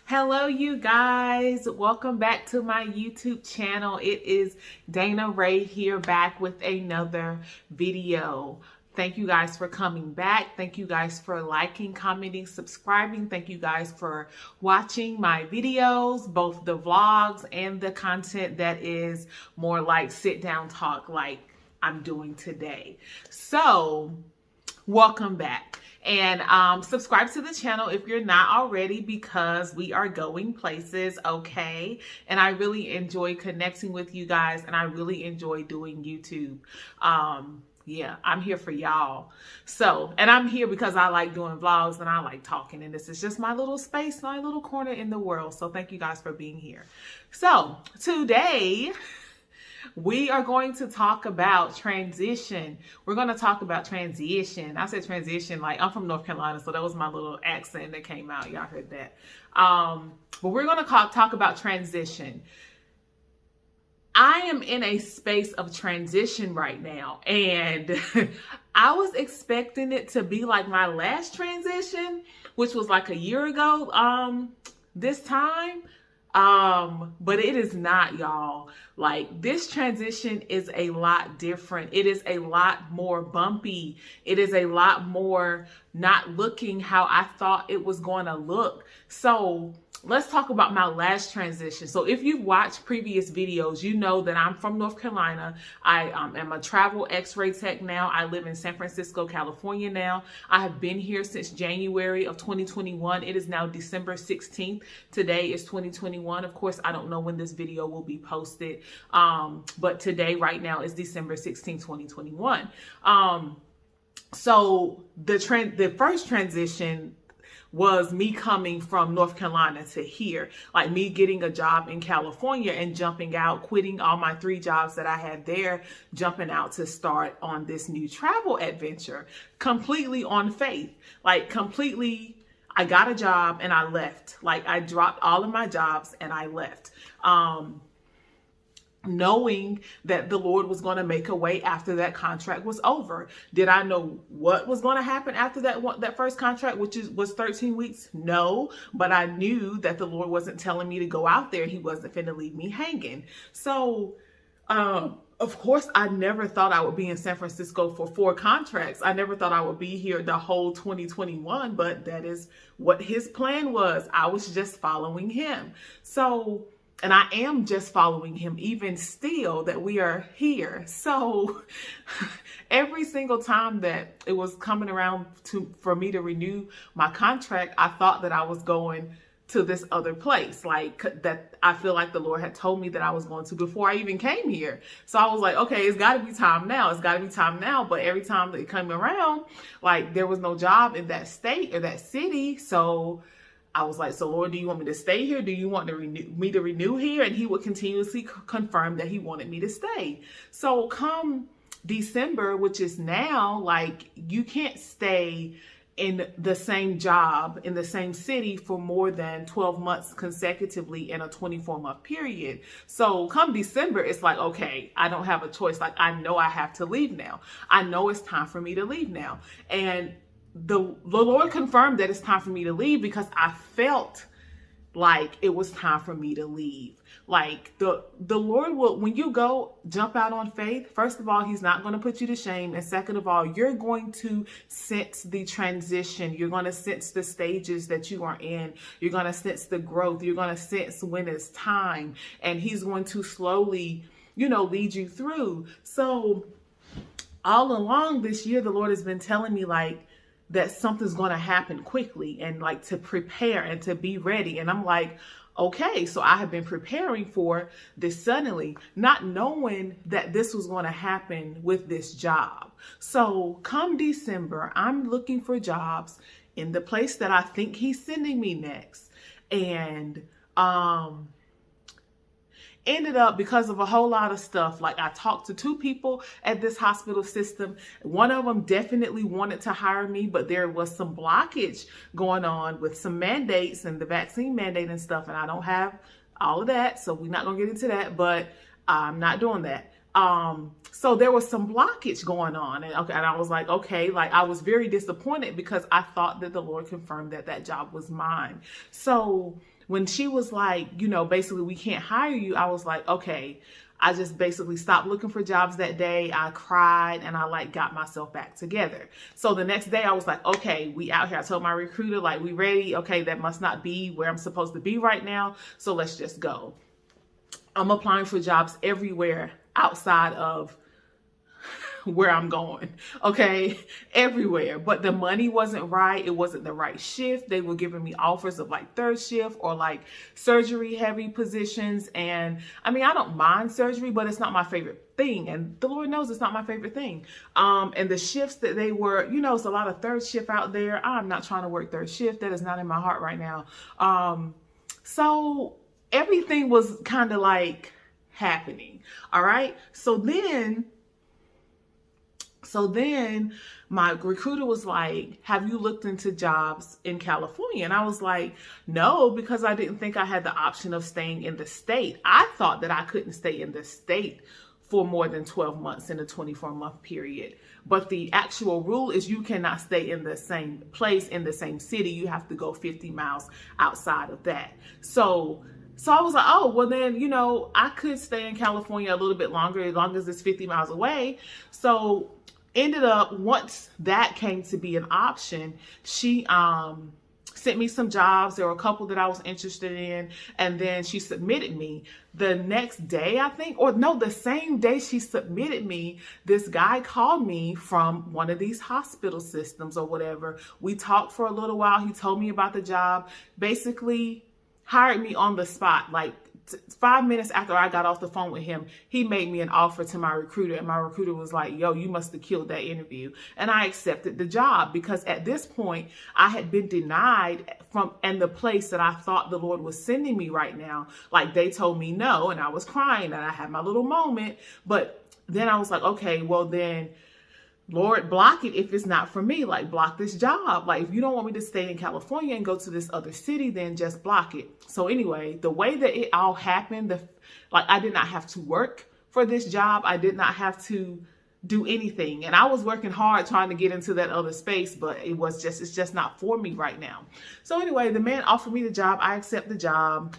Hello, you guys. Welcome back to my YouTube channel. It is Dana Ray here back with another video. Thank you guys for coming back. Thank you guys for liking, commenting, subscribing. Thank you guys for watching my videos, both the vlogs and the content that is more like sit down talk like I'm doing today. So, welcome back. And subscribe to the channel if you're not already, because we are going places, okay? And I really enjoy connecting with you guys, and I really enjoy doing YouTube. Yeah, I'm here for y'all. So, and I'm here because I like doing vlogs and I like talking, and this is just my little space, my little corner in the world. So thank you guys for being here. So today, we are going to talk about transition. We're going to talk about transition. I said transition like I'm from North Carolina, so that was my little accent that came out. Y'all heard that. But we're going to talk about transition. I am in a space of transition right now, and I was expecting it to be like my last transition, which was like a year ago this time. But it is not, y'all. Like, this transition is a lot different. It is a lot more bumpy. It is a lot more not looking how I thought it was going to look. So let's talk about my last transition. So if you've watched previous videos, you know that I'm from North Carolina. I am a travel x-ray tech now. I live in San Francisco, California now. I have been here since January of 2021. It is now December 16th. Today is 2021. Of course, I don't know when this video will be posted. But today, right now, is December 16th, 2021. So the first transition was me coming from North Carolina to here, like me getting a job in California and jumping out, quitting all my 3 jobs that I had there, jumping out to start on this new travel adventure, completely on faith, like completely. I got a job and I left. Like, I dropped all of my jobs and I left. Knowing that the Lord was going to make a way after that contract was over. Did I know what was going to happen after that first contract, which was 13 weeks? No, but I knew that the Lord wasn't telling me to go out there. He wasn't finna leave me hanging. So, of course, I never thought I would be in San Francisco for 4 contracts. I never thought I would be here the whole 2021, but that is what his plan was. I was just following him. So, and I am just following him even still that we are here. So every single time that it was coming around for me to renew my contract, I thought that I was going to this other place, like that I feel like the Lord had told me that I was going to before I even came here. So I was like, okay, it's got to be time now. It's got to be time now. But every time that it came around, like there was no job in that state or that city. So I was like, so Lord, do you want me to stay here? Do you want me to renew here? And he would continuously confirm that he wanted me to stay. So come December, which is now, like, you can't stay in the same job in the same city for more than 12 months consecutively in a 24-month period. So come December, it's like, okay, I don't have a choice. Like, I know I have to leave now. I know it's time for me to leave now. And the Lord confirmed that it's time for me to leave because I felt like it was time for me to leave. Like the Lord will, when you go jump out on faith, first of all, he's not going to put you to shame. And second of all, you're going to sense the transition. You're going to sense the stages that you are in. You're going to sense the growth. You're going to sense when it's time. And he's going to slowly, lead you through. So all along this year, the Lord has been telling me like, that something's going to happen quickly and like to prepare and to be ready. And I'm like, okay, so I have been preparing for this suddenly, not knowing that this was going to happen with this job. So come December, I'm looking for jobs in the place that I think he's sending me next. And, ended up because of a whole lot of stuff. Like, I talked to 2 people at this hospital system. One of them definitely wanted to hire me, but there was some blockage going on with some mandates and the vaccine mandate and stuff. And I don't have all of that. So we're not going to get into that, but I'm not doing that. So there was some blockage going on, and I was like, okay, like I was very disappointed because I thought that the Lord confirmed that that job was mine. So when she was like, you know, basically we can't hire you, I was like, okay. I just basically stopped looking for jobs that day. I cried and I like got myself back together. So the next day I was like, okay, we out here. I told my recruiter, like, we ready. Okay, that must not be where I'm supposed to be right now. So let's just go. I'm applying for jobs everywhere outside of where I'm going, okay, everywhere. But the money wasn't right. It wasn't the right shift. They were giving me offers of like third shift or like surgery heavy positions. And I mean, I don't mind surgery, but it's not my favorite thing. And the Lord knows it's not my favorite thing. And the shifts that they were, you know, it's a lot of third shift out there. I'm not trying to work third shift. That is not in my heart right now. So everything was kind of like happening. All right. So then my recruiter was like, have you looked into jobs in California? And I was like, no, because I didn't think I had the option of staying in the state. I thought that I couldn't stay in the state for more than 12 months in a 24-month period. But the actual rule is you cannot stay in the same place, in the same city. You have to go 50 miles outside of that. So I was like, oh, well then, you know, I could stay in California a little bit longer as long as it's 50 miles away. So ended up, once that came to be an option, she sent me some jobs. There were a couple that I was interested in, and then she submitted me. The next day, I think, or no, the same day she submitted me, this guy called me from one of these hospital systems or whatever. We talked for a little while. He told me about the job, basically hired me on the spot. Like 5 minutes after I got off the phone with him, he made me an offer to my recruiter, and my recruiter was like, yo, you must have killed that interview. And I accepted the job because at this point I had been denied and the place that I thought the Lord was sending me right now, like they told me no, and I was crying and I had my little moment. But then I was like, okay, well then, Lord, block it if it's not for me. Like, block this job. Like, if you don't want me to stay in California and go to this other city, then just block it. So anyway, the way that it all happened, like, I did not have to work for this job. I did not have to do anything. And I was working hard trying to get into that other space, but it's just not for me right now. So anyway, the man offered me the job. I accept the job,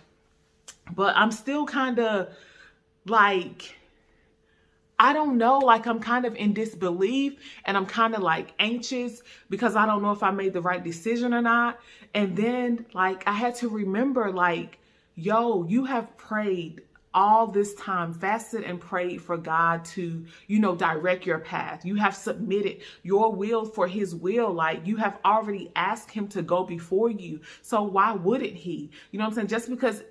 but I'm still kind of like, I don't know, like I'm kind of in disbelief and I'm kind of like anxious because I don't know if I made the right decision or not. And then like I had to remember like, yo, you have prayed all this time, fasted and prayed for God to, you know, direct your path. You have submitted your will for his will. Like you have already asked him to go before you. So why wouldn't he? You know what I'm saying? Just because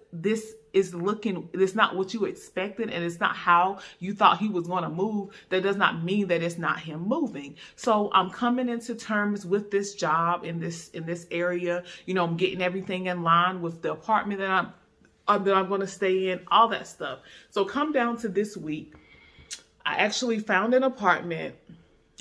it's not what you expected and it's not how you thought he was going to move, that does not mean that it's not him moving. So I'm coming into terms with this job in this area. You know, I'm getting everything in line with the apartment that I'm going to stay in, all that stuff. So come down to this week, I actually found an apartment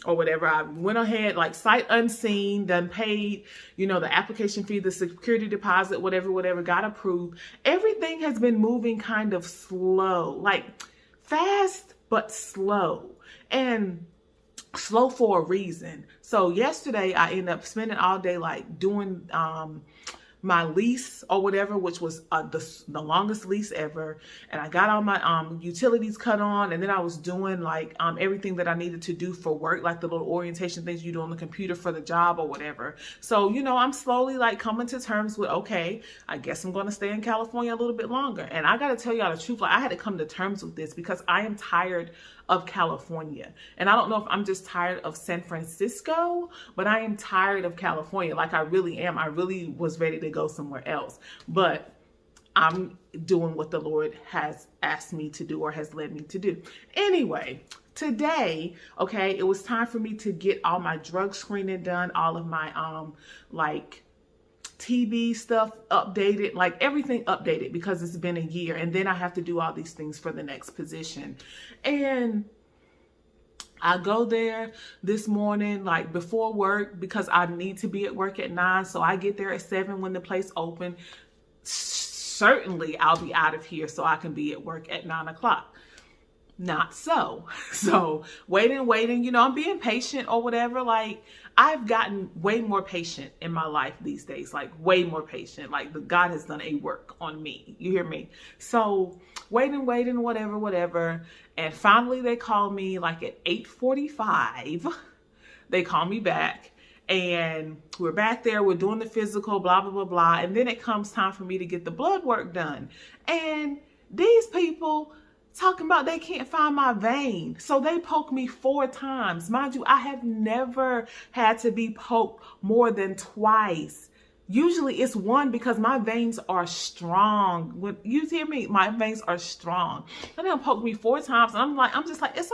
or whatever. I went ahead, like sight unseen, done paid, you know, the application fee, the security deposit, whatever, got approved. Everything has been moving kind of slow, like fast, but slow, and slow for a reason. So yesterday I ended up spending all day like doing, my lease or whatever, which was the longest lease ever. And I got all my utilities cut on, and then I was doing like everything that I needed to do for work, like the little orientation things you do on the computer for the job or whatever. So, you know, I'm slowly like coming to terms with, okay, I guess I'm going to stay in California a little bit longer. And I got to tell y'all the truth, like I had to come to terms with this because I am tired of California. And I don't know if I'm just tired of San Francisco, but I am tired of California. Like I really am. I really was ready to go somewhere else, but I'm doing what the Lord has asked me to do or has led me to do. Anyway, today, okay, it was time for me to get all my drug screening done, all of my like TB stuff updated, like everything updated because it's been a year, and then I have to do all these things for the next position. And I go there this morning, like before work, because I need to be at work at 9. So I get there at 7 when the place opens. Certainly I'll be out of here so I can be at work at 9 o'clock. Not so. So waiting, I'm being patient or whatever. Like, I've gotten way more patient in my life these days, like way more patient. Like, God has done a work on me. You hear me? So waiting, whatever. And finally they call me like at 8:45. They call me back. And we're back there, we're doing the physical, blah, blah, blah, blah. And then it comes time for me to get the blood work done. And these people talking about they can't find my vein. So they poked me 4 times. Mind you, I have never had to be poked more than twice. Usually it's 1 because my veins are strong. When you hear me, my veins are strong. And they poked me 4 times. And I'm just like, it's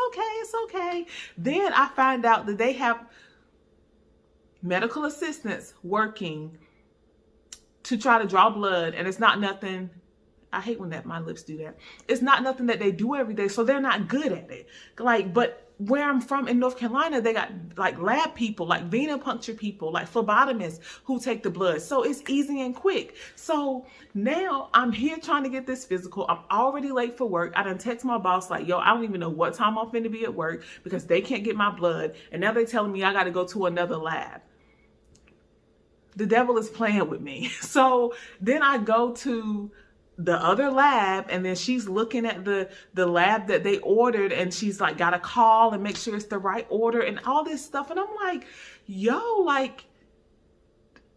okay. Then I find out that they have medical assistants working to try to draw blood, and it's not nothing. I hate when my lips do that. It's not nothing that they do every day, so they're not good at it. Like, but where I'm from in North Carolina, they got like lab people, like venipuncture people, like phlebotomists who take the blood. So it's easy and quick. So now I'm here trying to get this physical. I'm already late for work. I done text my boss like, yo, I don't even know what time I'm finna be at work because they can't get my blood. And now they're telling me I got to go to another lab. The devil is playing with me. So then I go to the other lab, and then she's looking at the lab that they ordered, and she's like, got to call and make sure it's the right order and all this stuff. And I'm like, yo, like,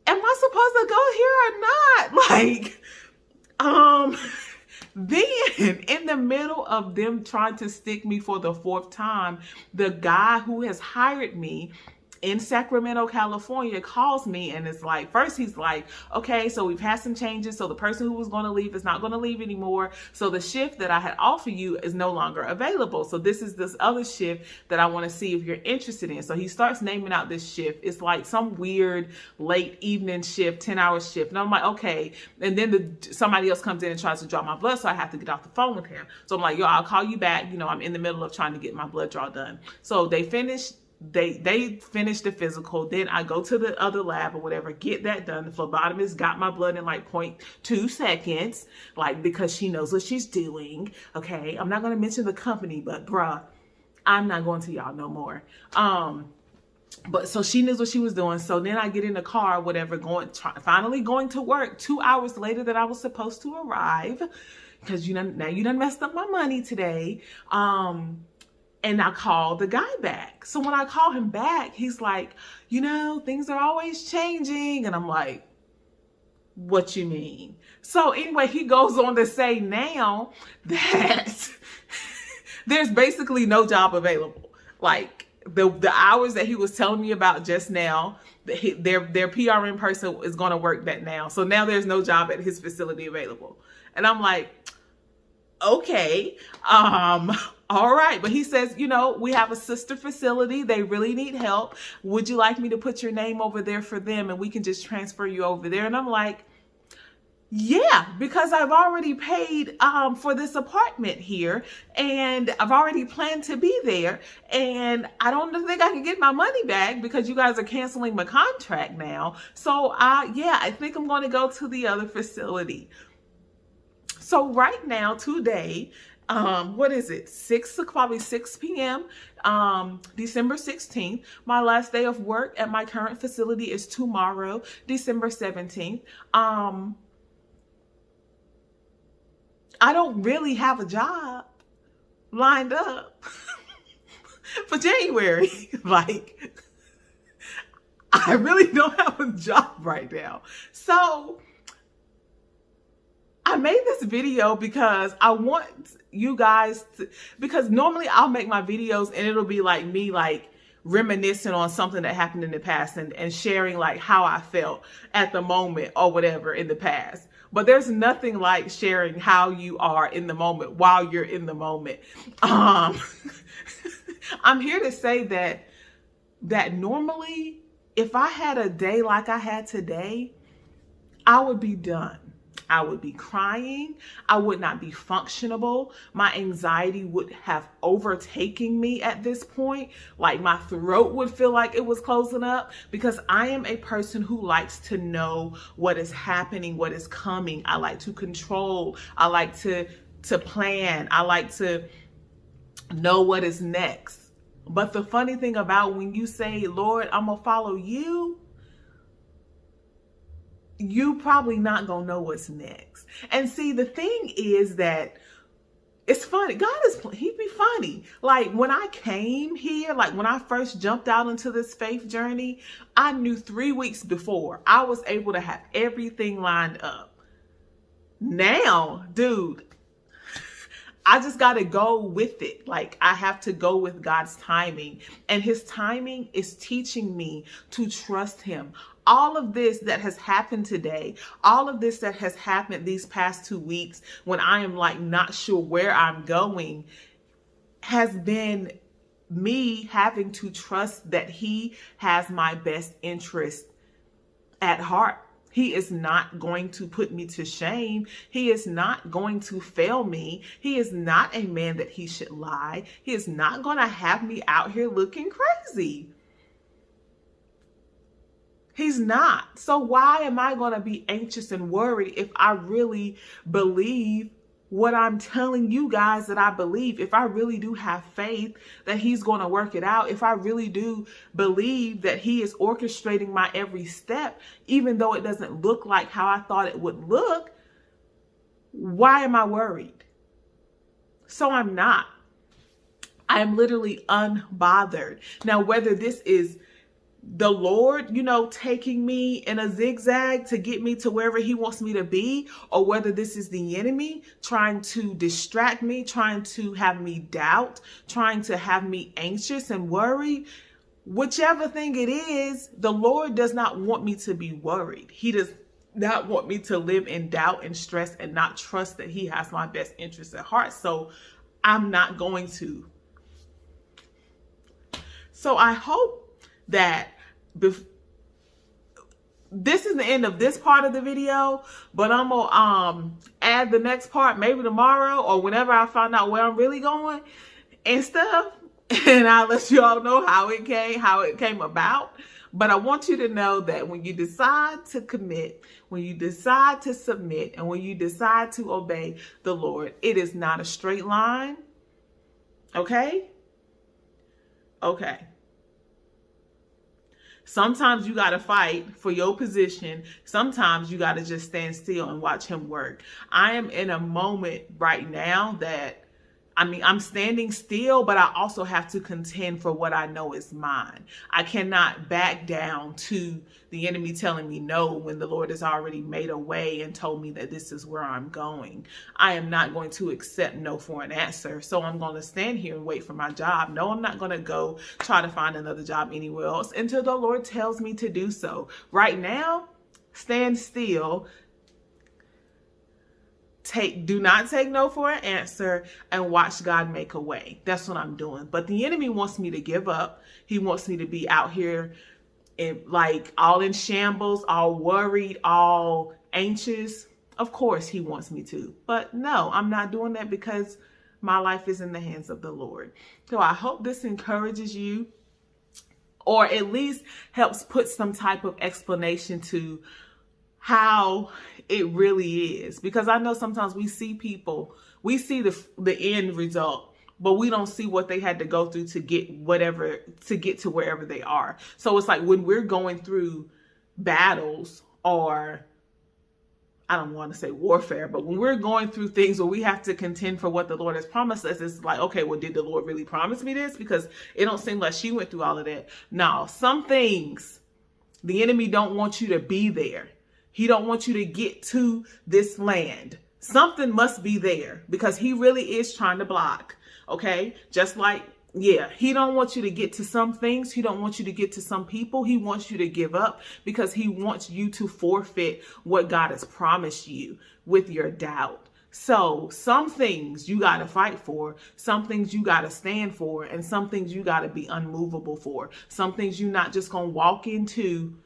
am I supposed to go here or not? Like, then in the middle of them trying to stick me for the 4th time, the guy who has hired me in Sacramento, California, calls me, and it's like, first he's like, okay, so we've had some changes. So the person who was going to leave is not going to leave anymore. So the shift that I had offered you is no longer available. So this is this other shift that I want to see if you're interested in. So he starts naming out this shift. It's like some weird late evening shift, 10-hour shift. And I'm like, okay. And then somebody else comes in and tries to draw my blood. So I have to get off the phone with him. So I'm like, yo, I'll call you back. I'm in the middle of trying to get my blood draw done. So they finished the physical. Then I go to the other lab or whatever, get that done. The phlebotomist got my blood in like 0.2 seconds, like, because she knows what she's doing. Okay. I'm not going to mention the company, but bruh, I'm not going to y'all no more. But so she knows what she was doing. So then I get in the car, whatever, finally going to work 2 hours later than I was supposed to arrive. Because now you done messed up my money today. And I call the guy back. So when I call him back, he's like, things are always changing. And I'm like, what you mean? So anyway, he goes on to say now that there's basically no job available. Like the hours that he was telling me about just now, their PRN person is going to work that now. So now there's no job at his facility available. And I'm like, okay, all right. But he says, we have a sister facility. They really need help. Would you like me to put your name over there for them and we can just transfer you over there? And I'm like, yeah, because I've already paid for this apartment here, and I've already planned to be there, and I don't think I can get my money back because you guys are canceling my contract now. So I think I'm going to go to the other facility. So right now, today, what is it? Probably 6 p.m. December 16th. My last day of work at my current facility is tomorrow, December 17th. I don't really have a job lined up for January. Like, I really don't have a job right now. So I made this video because I want you guys to, because normally I'll make my videos and it'll be like me like reminiscing on something that happened in the past and sharing like how I felt at the moment or whatever in the past. But there's nothing like sharing how you are in the moment while you're in the moment. I'm here to say that normally if I had a day like I had today, I would be done. I would be crying. I would not be functionable. My anxiety would have overtaken me at this point. Like my throat would feel like it was closing up because I am a person who likes to know what is happening, what is coming. I like to control. I like to plan. I like to know what is next. But the funny thing about when you say, Lord, I'm going to follow you, you probably not going to know what's next. And see, the thing is that it's funny. He'd be funny. Like when I came here, like when I first jumped out into this faith journey, I knew 3 weeks before I was able to have everything lined up. Now, dude, I just got to go with it. Like I have to go with God's timing, and his timing is teaching me to trust him. All of this that has happened today, all of this that has happened these past 2 weeks when I am like not sure where I'm going, has been me having to trust that he has my best interest at heart. He is not going to put me to shame. He is not going to fail me. He is not a man that he should lie. He is not going to have me out here looking crazy. He's not. So why am I going to be anxious and worried if I really believe what I'm telling you guys that I believe? If I really do have faith that he's going to work it out, if I really do believe that he is orchestrating my every step, even though it doesn't look like how I thought it would look, why am I worried? So I'm not. I'm literally unbothered. Now, whether this is the Lord, taking me in a zigzag to get me to wherever he wants me to be, or whether this is the enemy trying to distract me, trying to have me doubt, trying to have me anxious and worried, whichever thing it is, the Lord does not want me to be worried. He does not want me to live in doubt and stress and not trust that he has my best interests at heart. So I'm not going to. So I hope that this is the end of this part of the video, but I'm gonna add the next part maybe tomorrow or whenever I find out where I'm really going and stuff, and I'll let you all know how it came about. But I want you to know that when you decide to commit, when you decide to submit, and when you decide to obey the Lord, it is not a straight line. Okay? Sometimes you got to fight for your position. Sometimes you got to just stand still and watch him work. I am in a moment right now that, I'm standing still, but I also have to contend for what I know is mine. I cannot back down to the enemy telling me no when the Lord has already made a way and told me that this is where I'm going. I am not going to accept no for an answer. So I'm going to stand here and wait for my job. No, I'm not going to go try to find another job anywhere else until the Lord tells me to do so. Right now, stand still. Do not take no for an answer and watch God make a way. That's what I'm doing. But the enemy wants me to give up. He wants me to be out here all in shambles, all worried, all anxious. Of course he wants me to. But no, I'm not doing that because my life is in the hands of the Lord. So I hope this encourages you, or at least helps put some type of explanation to how it really is. Because I know sometimes we see people, we see the end result, but we don't see what they had to go through to get to wherever they are. So it's like when we're going through battles, or I don't want to say warfare, but when we're going through things where we have to contend for what the Lord has promised us, it's like, okay, well, did the Lord really promise me this? Because it don't seem like she went through all of that. No, some things the enemy don't want you to be there. He don't want you to get to this land. Something must be there because he really is trying to block. Okay. Just like, he don't want you to get to some things. He don't want you to get to some people. He wants you to give up because he wants you to forfeit what God has promised you with your doubt. So some things you got to fight for, some things you got to stand for, and some things you got to be unmovable for. Some things you're not just going to walk into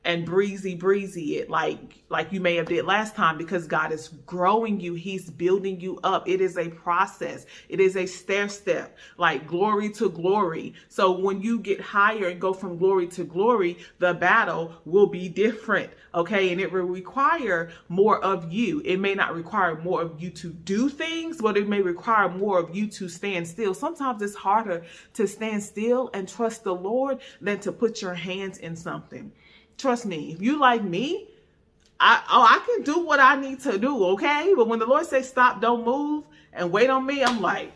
and breezy it like you may have did last time, because God is growing you. He's building you up. It is a process. It is a stair step, like glory to glory. So when you get higher and go from glory to glory, the battle will be different. Okay. And it will require more of you. It may not require more of you to do things, but it may require more of you to stand still. Sometimes it's harder to stand still and trust the Lord than to put your hands in something. Trust me, if you like me, I can do what I need to do, okay? But when the Lord says stop, don't move, and wait on me, I'm like,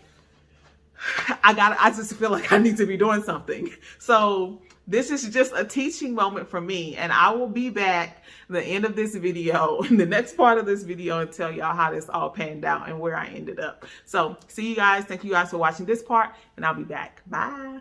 I just feel like I need to be doing something. So this is just a teaching moment for me, and I will be back at the end of this video, in the next part of this video, and tell y'all how this all panned out and where I ended up. So see you guys. Thank you guys for watching this part, and I'll be back. Bye.